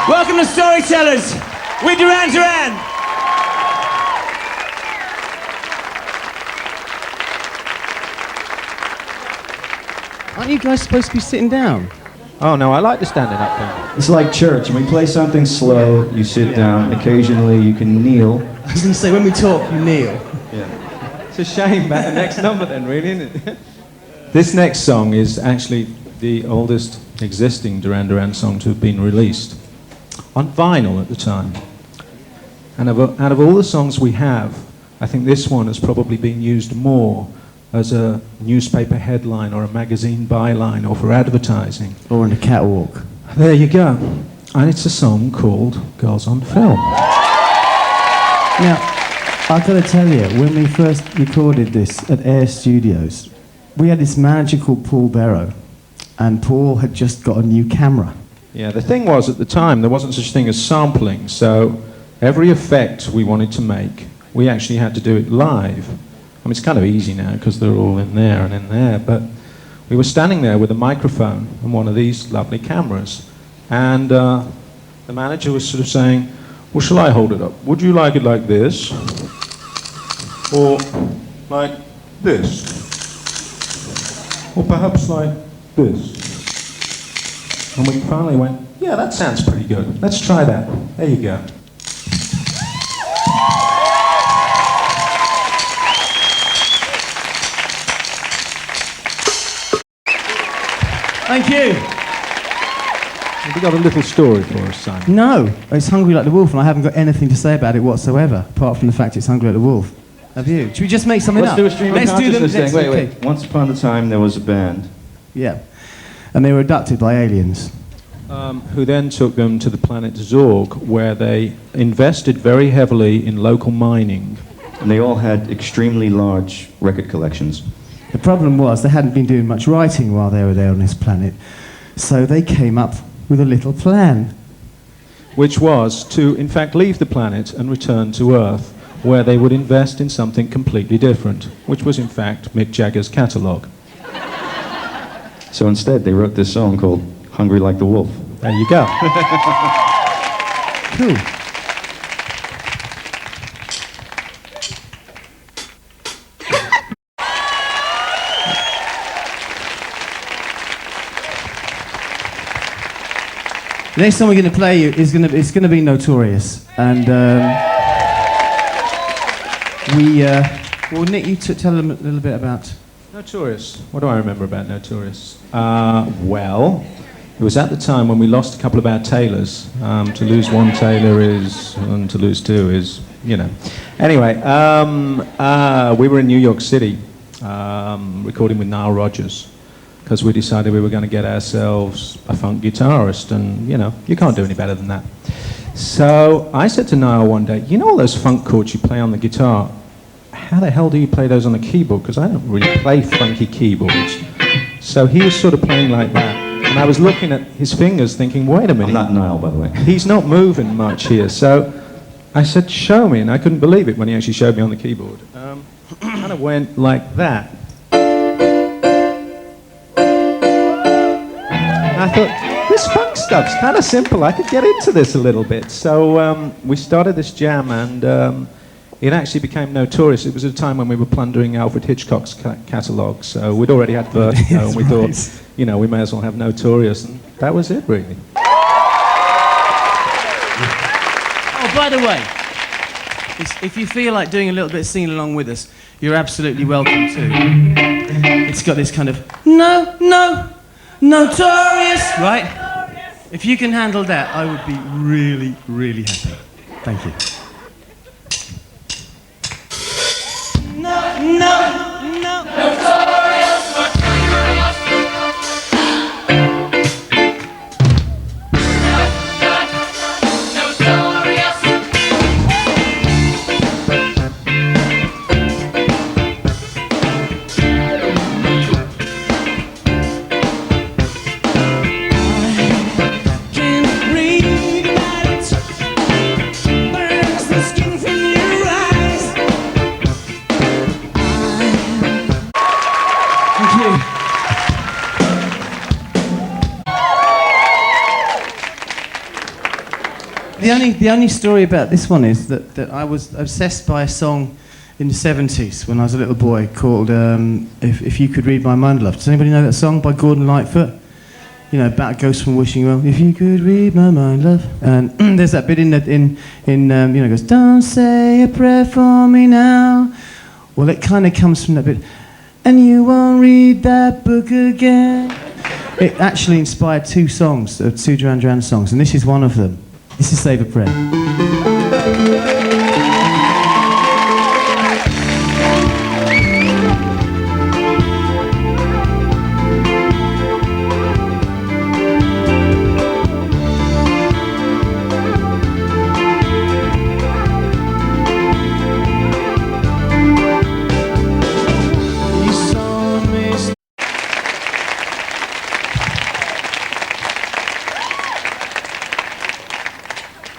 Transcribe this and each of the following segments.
Welcome to Storytellers with Duran Duran. Aren't you guys supposed to be sitting down? Oh no, I like the standing up thing. It's like church. When we play something slow, you sit down. Occasionally, you can kneel. I was going to say, when we talk, you kneel. Yeah. It's a shame about the next number then, really, isn't it? This next song is actually the oldest existing Duran Duran song to have been released on vinyl at the time. And out of all the songs we have, I think this one has probably been used more as a newspaper headline or a magazine byline or for advertising. Or in a catwalk. There you go. And it's a song called Girls on Film. Now, I've got to tell you, when we first recorded this at Air Studios, we had this manager called Paul Barrow, and Paul had just got a new camera. Yeah, the thing was, at the time, there wasn't such a thing as sampling, so every effect we wanted to make, we actually had to do it live. I mean, it's kind of easy now, because they're all in there and in there, but we were standing there with a microphone and one of these lovely cameras, and the manager was sort of saying, well, shall I hold it up? Would you like it like this? Or like this? Or perhaps like this? And we finally went, yeah, that sounds pretty good. Let's try that. There you go. Thank you. Have you got a little story for us, Simon? No, it's Hungry Like the Wolf, and I haven't got anything to say about it whatsoever, apart from the fact it's Hungry Like the Wolf. Have you? Should we just make something up? Let's do a stream of consciousness thing. Wait. Okay. Once upon a time, there was a band. Yeah. And they were abducted by aliens. Who then took them to the planet Zorg, where they invested very heavily in local mining. And they all had extremely large record collections. The problem was they hadn't been doing much writing while they were there on this planet, so they came up with a little plan. Which was to, in fact, leave the planet and return to Earth, where they would invest in something completely different, which was, in fact, Mick Jagger's catalogue. So instead, they wrote this song called Hungry Like the Wolf. There you go. Cool. The next song we're going to play you is going to be Notorious, and well, Nick, you tell them a little bit about Notorious. What do I remember about Notorious? Well, it was at the time when we lost a couple of our tailors. To lose one tailor and to lose two is, you know. Anyway, we were in New York City recording with Nile Rodgers, because we decided we were going to get ourselves a funk guitarist, and, you know, you can't do any better than that. So I said to Niall one day, you know all those funk chords you play on the guitar, how the hell do you play those on the keyboard? Because I don't really play funky keyboards. So he was sort of playing like that, and I was looking at his fingers thinking, wait a minute. I'm not Niall, by the way. He's not moving much here. So I said, show me, and I couldn't believe it when he actually showed me on the keyboard. Kind of went like that. I thought, this funk stuff's kind of simple. I could get into this a little bit. So we started this jam, and it actually became Notorious. It was at a time when we were plundering Alfred Hitchcock's catalogue. So we'd already had Vertigo, and we thought, you know, we may as well have Notorious. And that was it, really. Oh, by the way, if you feel like doing a little bit of singing along with us, you're absolutely welcome to. It's got this kind of Notorious, right? If you can handle that, I would be really, really happy. Thank you. Can read about it, burn The only story about this one is that I was obsessed by a song in the 70s when I was a little boy called If You Could Read My Mind, Love. Does anybody know that song by Gordon Lightfoot? You know, about a ghost from Wishing Well. If you could read my mind, love. And there's that bit it goes, don't say a prayer for me now. Well, it kind of comes from that bit, and you won't read that book again. It actually inspired two songs, two Duran Duran songs, and this is one of them. This is Save a Prayer.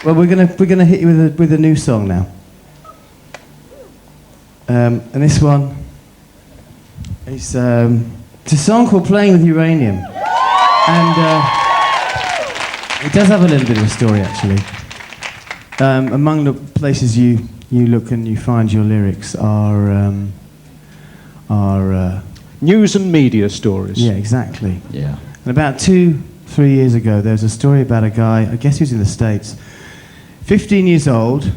Well, we're gonna hit you with a new song now, and this one is it's a song called "Playing with Uranium," and it does have a little bit of a story actually. Among the places you look and you find your lyrics are News and media stories. yeah, exactly. Yeah. And about 2-3 years ago, there was a story about a guy. I guess he was in the States. 15 years old,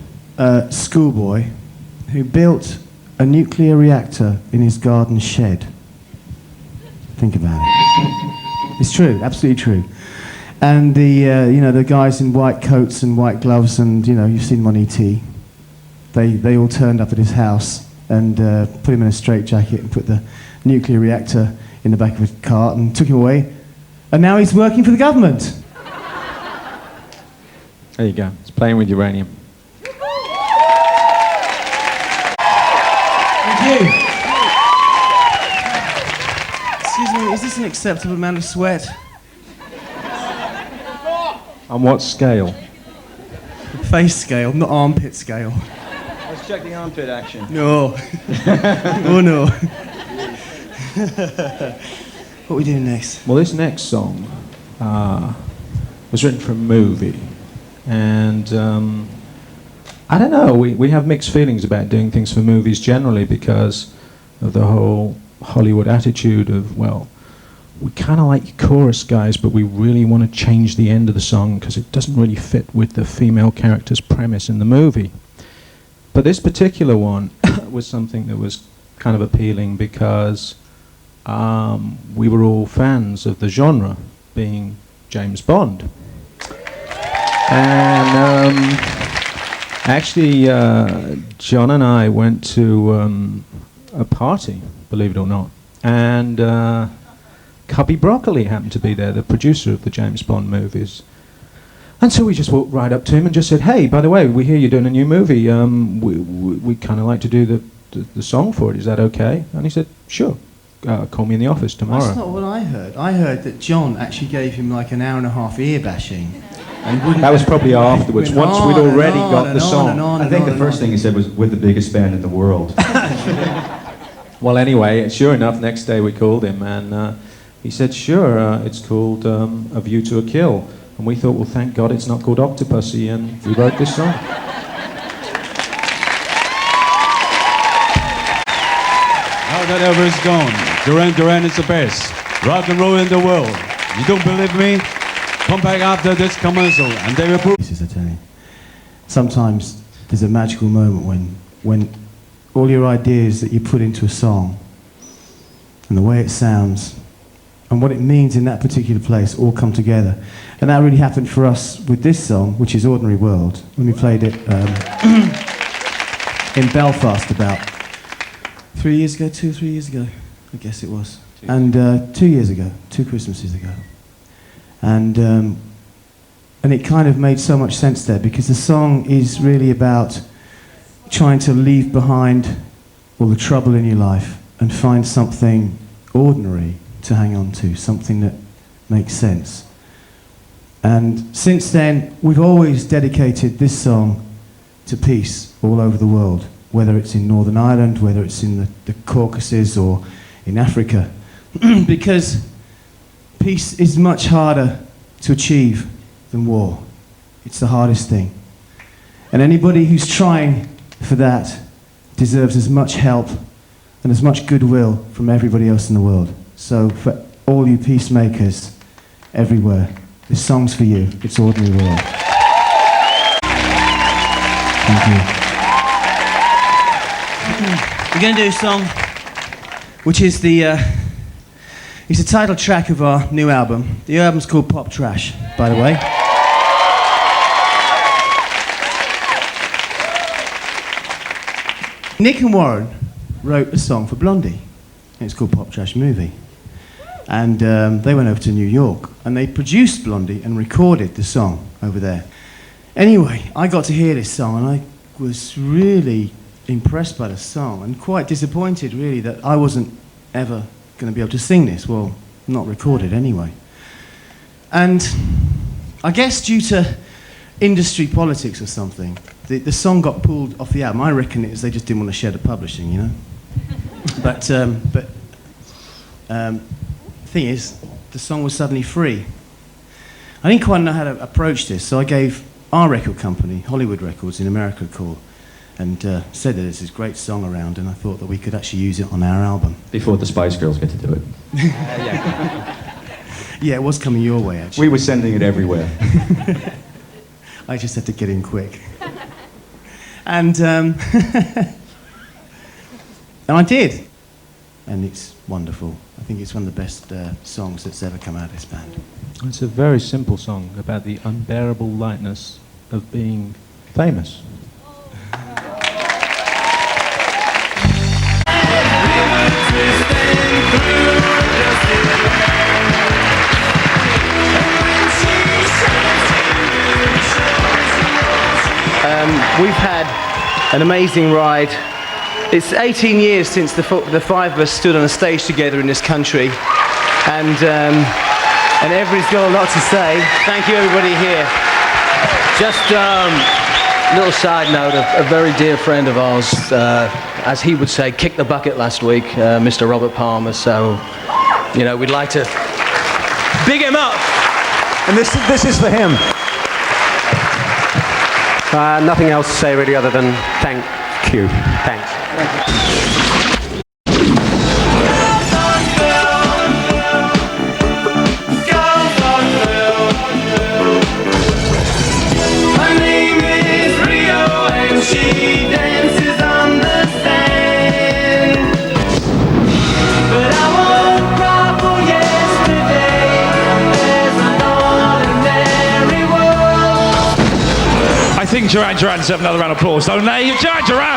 schoolboy, who built a nuclear reactor in his garden shed. Think about it. It's true, absolutely true. And the guys in white coats and white gloves, and you've seen them on ET. They all turned up at his house and put him in a straitjacket and put the nuclear reactor in the back of a cart and took him away. And now he's working for the government. There you go. It's Playing with Uranium. Thank you. Excuse me, is this an acceptable amount of sweat? On what scale? Face scale, not armpit scale. Let's check the armpit action. No. Oh no. What are we doing next? Well, this next song was written for a movie. And I don't know, we have mixed feelings about doing things for movies generally because of the whole Hollywood attitude of, well, we kind of like your chorus guys, but we really want to change the end of the song because it doesn't really fit with the female character's premise in the movie. But this particular one was something that was kind of appealing because we were all fans of the genre, being James Bond. And actually, John and I went to a party, believe it or not, and Cubby Broccoli happened to be there, the producer of the James Bond movies. And so we just walked right up to him and just said, hey, by the way, we hear you're doing a new movie. We kind of like to do the song for it. Is that okay? And he said, sure. Call me in the office tomorrow. That's not what I heard. I heard that John actually gave him like an hour and a half ear bashing. That was probably afterwards, once we'd already got the song. I think the first thing he said was, "With the biggest band in the world." Well, anyway, sure enough, next day we called him, and he said, sure, it's called A View to a Kill. And we thought, well, thank God it's not called Octopussy, and we wrote this song. Now that ever is gone, Duran Duran is the best. Rock and roll in the world. You don't believe me? Come back after this commercial and they will prove. I tell you. Sometimes there's a magical moment when all your ideas that you put into a song and the way it sounds and what it means in that particular place all come together. And that really happened for us with this song, which is Ordinary World, when we played it in Belfast about 3 years ago, 2 or 3 years ago, I guess it was. And 2 years ago, 2 Christmases ago. And it kind of made so much sense there because the song is really about trying to leave behind all the trouble in your life and find something ordinary to hang on to, something that makes sense. And since then, we've always dedicated this song to peace all over the world, whether it's in Northern Ireland, whether it's in the Caucasus or in Africa, because peace is much harder to achieve than war. It's the hardest thing. And anybody who's trying for that deserves as much help and as much goodwill from everybody else in the world. So for all you peacemakers everywhere, this song's for you. It's Ordinary World. Thank you. We're going to do a song which is it's the title track of our new album. The album's called Pop Trash, by the way. Nick and Warren wrote a song for Blondie. It's called Pop Trash Movie. And they went over to New York and they produced Blondie and recorded the song over there. Anyway, I got to hear this song and I was really impressed by the song and quite disappointed really that I wasn't ever going to be able to sing this. Well, not recorded anyway. And I guess due to industry politics or something, the song got pulled off the album. I reckon it was they just didn't want to share the publishing, you know? But the thing is, the song was suddenly free. I didn't quite know how to approach this, so I gave our record company, Hollywood Records in America, a call and said that there's this great song around and I thought that we could actually use it on our album. Before the Spice Girls get to do it. Yeah, it was coming your way, actually. We were sending it everywhere. I just had to get in quick. And I did. And it's wonderful. I think it's one of the best songs that's ever come out of this band. It's a very simple song about the unbearable lightness of being famous. We've had an amazing ride. It's 18 years since the five of us stood on a stage together in this country, and everybody's got a lot to say. Thank you, everybody here. Just a little side note, a very dear friend of ours, as he would say, kicked the bucket last week, Mr. Robert Palmer, so, you know, we'd like to big him up. And this is for him. Nothing else to say really other than thank you. Thanks. Her name is Rio and she dances on the sand. But I won't cry for yesterday. There's an ordinary world. I think Duran Duran deserve another round of applause, don't they? Duran Duran!